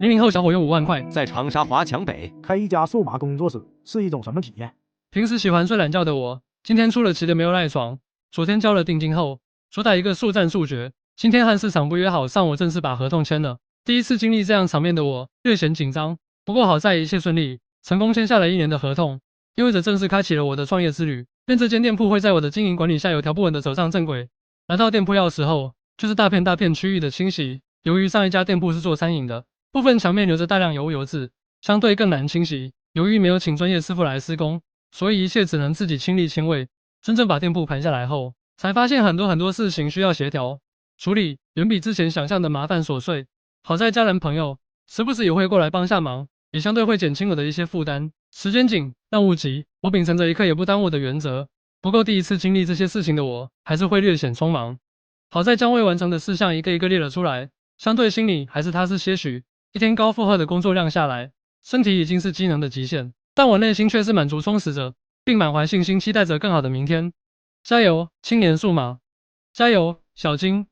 00后小伙用5万块在长沙华强北开一家数码工作室是一种什么体验？平时喜欢睡懒觉的我，今天出了奇的没有赖床。昨天交了定金后，主打一个速战速决。今天和市场部约好上午正式把合同签了。第一次经历这样场面的我，略显紧张。不过好在一切顺利，成功签下了1年的合同，意味着正式开启了我的创业之旅。愿这间店铺会在我的经营管理下有条不紊的走上正轨。拿到店铺钥匙后，就是大片区域的清洗。由于上一家店铺是做餐饮的，部分墙面留着大量油污油渍，相对更难清洗。由于没有请专业师傅来施工，所以一切只能自己亲力亲为。真正把店铺盘下来后，才发现很多事情需要协调处理，远比之前想象的麻烦琐碎。好在家人朋友时不时也会过来帮下忙，也相对会减轻我的一些负担。时间紧，任务急，我秉承着一刻也不耽误的原则。不过第一次经历这些事情的我，还是会略显匆忙。好在将未完成的事项一个一个列了出来，相对心里还是踏实些许。一天高负荷的工作量下来，身体已经是机能的极限，但我内心却是满足充实着，并满怀信心期待着更好的明天。加油，青年数码！加油，小金！